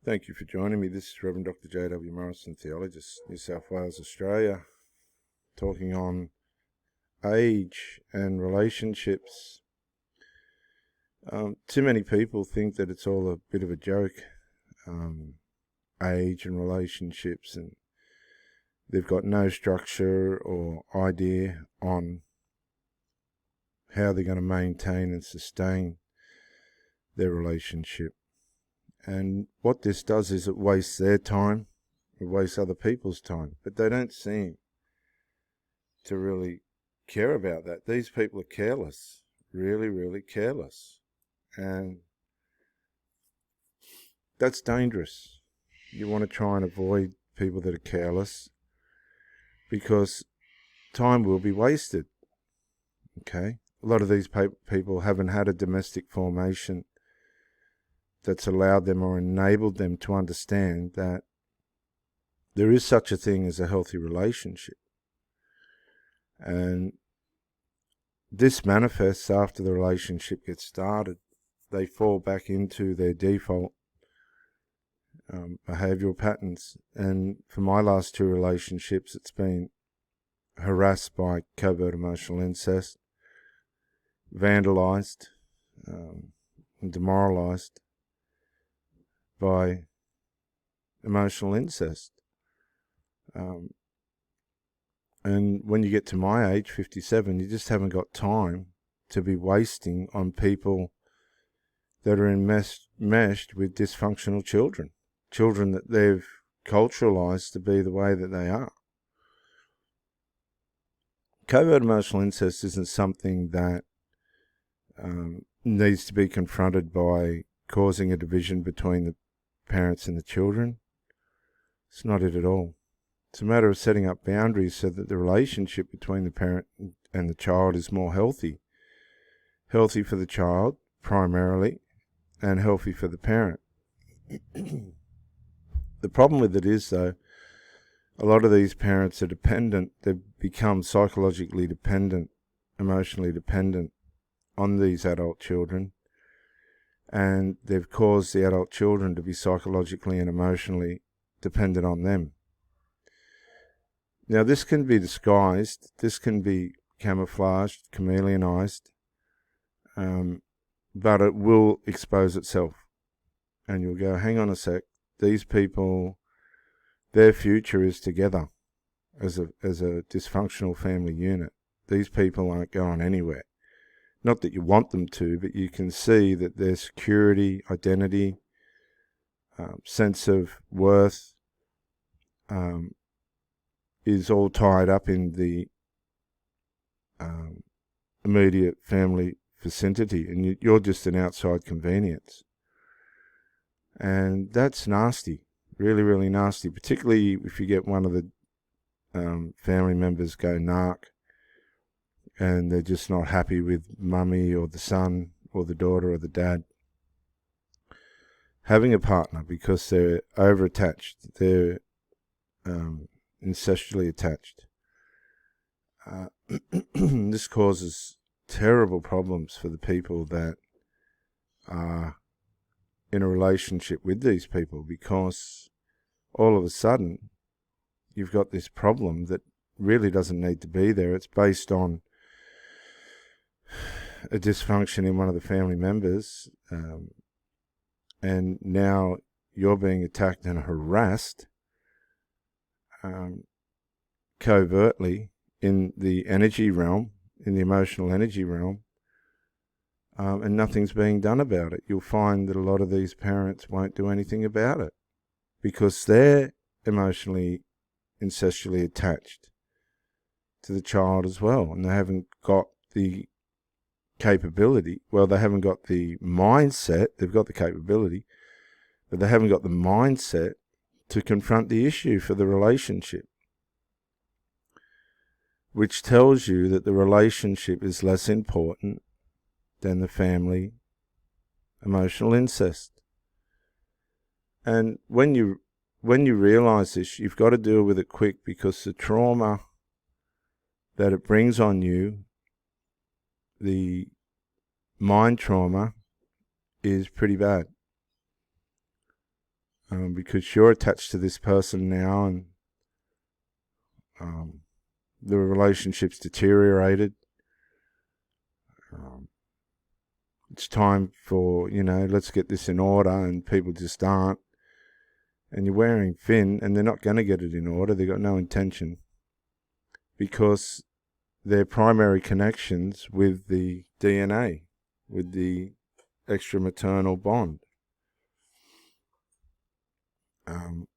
Thank you for joining me. This is Rev Dr. J.W. Morrison, theologist, New South Wales, Australia, talking on age and relationships. Too many people think that it's all a bit of a joke, age and relationships, and they've got no structure or idea on how they're going to maintain and sustain their relationship. And what this does is it wastes their time, it wastes other people's time, but they don't seem to really care about that. These people are careless, really, really careless. And that's dangerous. You want to try and avoid people that are careless because time will be wasted. Okay? A lot of these people haven't had a domestic formation that's allowed them or enabled them to understand that there is such a thing as a healthy relationship. And this manifests after the relationship gets started. They fall back into their default behavioural patterns. And for my last two relationships, it's been harassed by covert emotional incest, vandalised, and demoralised by emotional incest. And when you get to my age, 57, you just haven't got time to be wasting on people that are enmeshed with dysfunctional children that they've culturalised to be the way that they are. Covert emotional incest isn't something that needs to be confronted by causing a division between the parents and the children. It's not it at all. It's a matter of setting up boundaries so that the relationship between the parent and the child is more healthy. Healthy for the child, primarily, and healthy for the parent. The problem with it is, though, a lot of these parents are dependent. They've become psychologically dependent, emotionally dependent on these adult children, and they've caused the adult children to be psychologically and emotionally dependent on them. Now, this can be disguised, this can be camouflaged, chameleonized, but it will expose itself. And you'll go, hang on a sec, these people, their future is together as a dysfunctional family unit. These people aren't going anywhere. Not that you want them to, but you can see that their security, identity, sense of worth, is all tied up in the immediate family vicinity, and you're just an outside convenience. And that's nasty, really, really nasty, particularly if you get one of the family members go narc and they're just not happy with mummy or the son or the daughter or the dad having a partner because they're over-attached, they're incestually attached. This causes terrible problems for the people that are in a relationship with these people, because all of a sudden you've got this problem that really doesn't need to be there. It's based on a dysfunction in one of the family members, and now you're being attacked and harassed covertly in the energy realm, in the emotional energy realm, and nothing's being done about it. You'll find that a lot of these parents won't do anything about it because they're emotionally, incestually attached to the child as well, and they haven't got the capability. Well, they haven't got the mindset. They've got the capability, but they haven't got the mindset to confront the issue for the relationship, which tells you that the relationship is less important than the family emotional incest. And when you realize this, you've got to deal with it quick, because the trauma that it brings on you, the mind trauma, is pretty bad. because you're attached to this person now, and the relationship's deteriorated. It's time for, let's get this in order, and people just aren't. And you're wearing thin, and they're not going to get it in order. They've got no intention, because their primary connections with the DNA, with the extramaternal bond. And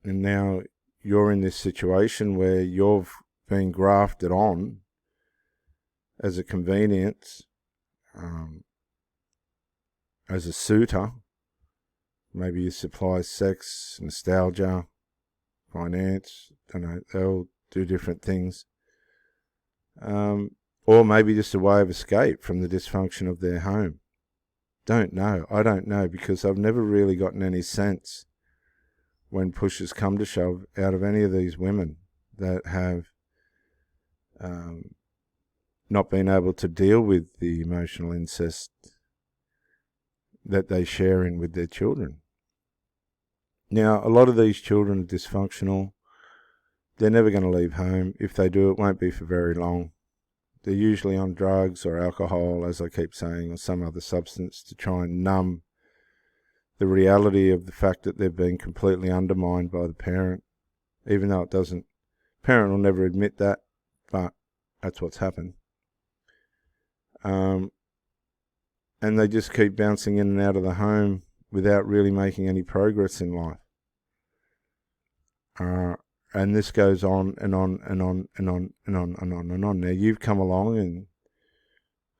now you're in this situation where you've been grafted on as a convenience, as a suitor. Maybe you supply sex, nostalgia, finance, they all do different things. Or maybe just a way of escape from the dysfunction of their home. Don't know. I don't know, because I've never really gotten any sense, when push has come to shove, out of any of these women that have not been able to deal with the emotional incest that they share in with their children. Now, a lot of these children are dysfunctional. They're never going to leave home. If they do, it won't be for very long. They're usually on drugs or alcohol, as I keep saying, or some other substance to try and numb the reality of the fact that they've been completely undermined by the parent, even though it doesn't. Parent will never admit that, but that's what's happened. And they just keep bouncing in and out of the home without really making any progress in life. And this goes on and on and on and on and on and on and on. Now you've come along, and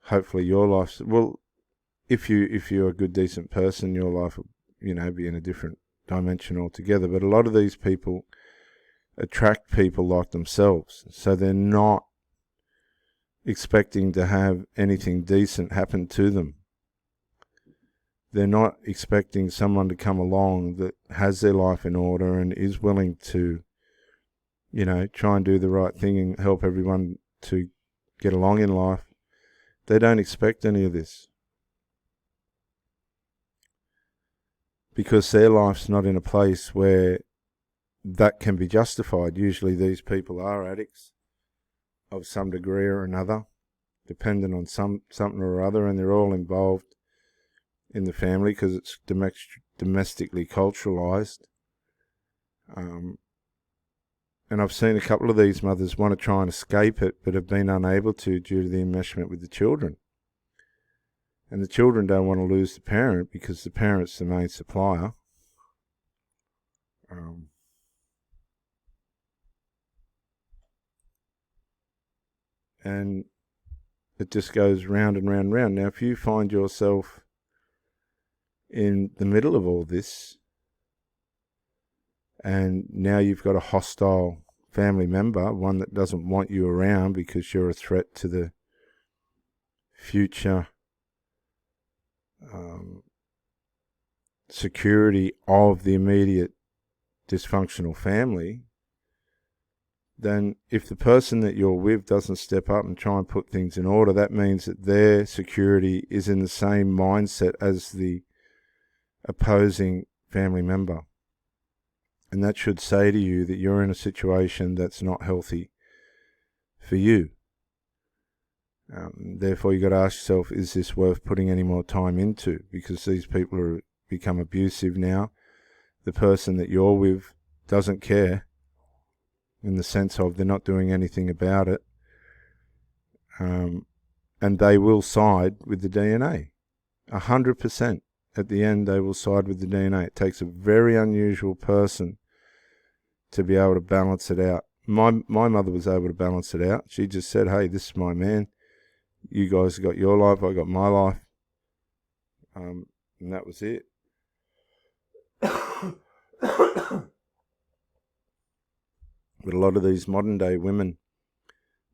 hopefully your life's, well, if you're a good, decent person, your life will, be in a different dimension altogether. But a lot of these people attract people like themselves, so they're not expecting to have anything decent happen to them. They're not expecting someone to come along that has their life in order and is willing to, try and do the right thing and help everyone to get along in life. They don't expect any of this, because their life's not in a place where that can be justified. Usually these people are addicts of some degree or another, dependent on something or other, and they're all involved in the family because it's domestically culturalized. And I've seen a couple of these mothers want to try and escape it, but have been unable to due to the enmeshment with the children. And the children don't want to lose the parent because the parent's the main supplier. And it just goes round and round and round. Now, if you find yourself in the middle of all this, and now you've got a hostile family member, one that doesn't want you around because you're a threat to the future security of the immediate dysfunctional family, then if the person that you're with doesn't step up and try and put things in order, that means that their security is in the same mindset as the opposing family member. And that should say to you that you're in a situation that's not healthy for you. Therefore, you've got to ask yourself, is this worth putting any more time into? Because these people are become abusive now. The person that you're with doesn't care, in the sense of they're not doing anything about it. And they will side with the DNA. 100%. At the end, they will side with the DNA. It takes a very unusual person to be able to balance it out. My mother was able to balance it out. She just said, hey, this is my man. You guys got your life, I got my life. And that was it. But a lot of these modern day women,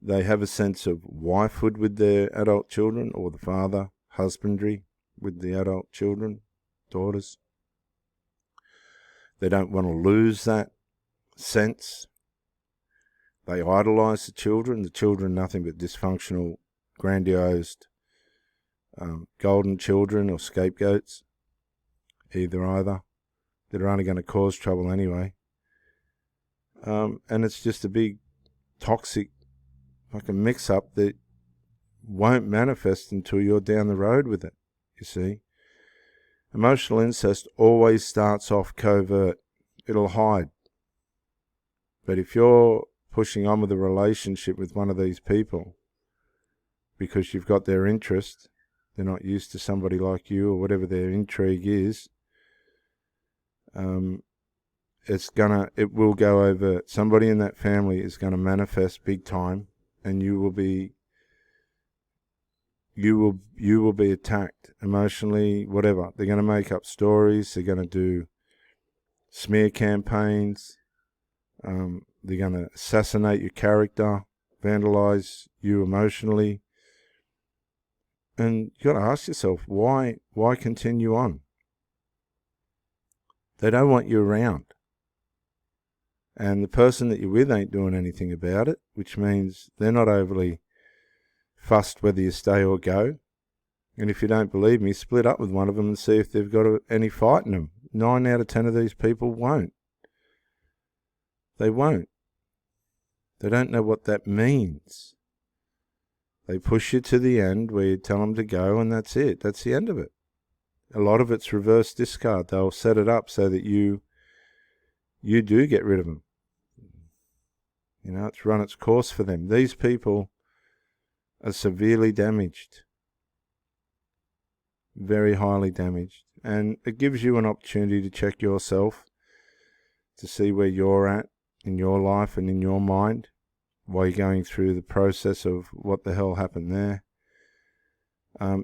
they have a sense of wifehood with their adult children, or the father, husbandry with the adult children, daughters. They don't want to lose that sense. They idolize the children nothing but dysfunctional, grandiose, golden children or scapegoats, either. that are only going to cause trouble anyway. And it's just a big toxic fucking mix-up that won't manifest until you're down the road with it, you see. Emotional incest always starts off covert. It'll hide. But if you're pushing on with a relationship with one of these people because you've got their interest, they're not used to somebody like you or whatever their intrigue is, it will go over. Somebody in that family is going to manifest big time, and you will be attacked emotionally, whatever. They're going to make up stories. They're going to do smear campaigns. They're going to assassinate your character, vandalize you emotionally. And you got to ask yourself, why continue on? They don't want you around. And the person that you're with ain't doing anything about it, which means they're not overly fussed whether you stay or go. And if you don't believe me, split up with one of them and see if they've got any fight in them. 9 out of 10 of these people won't. They won't. They don't know what that means. They push you to the end where you tell them to go, and that's it. That's the end of it. A lot of it's reverse discard. They'll set it up so that you do get rid of them. You know, it's run its course for them. These people are severely damaged. Very highly damaged. And it gives you an opportunity to check yourself, to see where you're at in your life and in your mind while you're going through the process of what the hell happened there.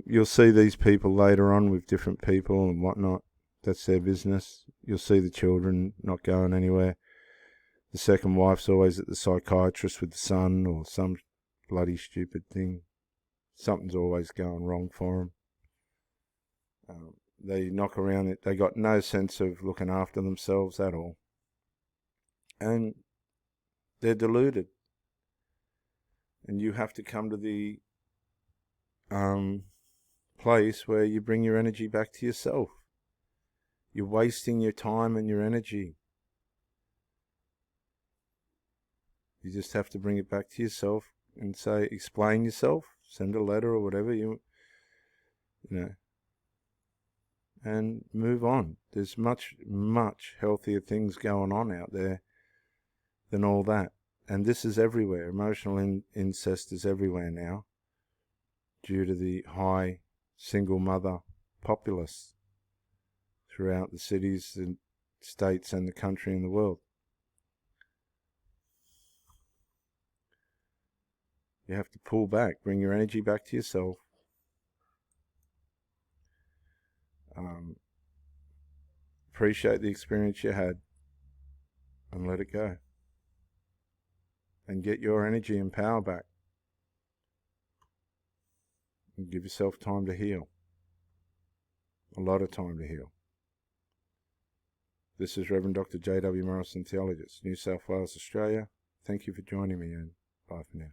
You'll see these people later on with different people and whatnot. That's their business. You'll see the children not going anywhere. The second wife's always at the psychiatrist with the son or some bloody stupid thing. Something's always going wrong for them. They knock around it. They got no sense of looking after themselves at all. And they're deluded. And you have to come to the place where you bring your energy back to yourself. You're wasting your time and your energy. You just have to bring it back to yourself and say, explain yourself, send a letter or whatever you know, and move on. There's much, much healthier things going on out there than all that. And this is everywhere. Emotional incest is everywhere now due to the high single mother populace throughout the cities and states and the country and the world. You have to pull back, bring your energy back to yourself. Appreciate the experience you had and let it go. And get your energy and power back. And give yourself time to heal. A lot of time to heal. This is Rev Dr. J.W. Morrison, Theologist, New South Wales, Australia. Thank you for joining me, and bye for now.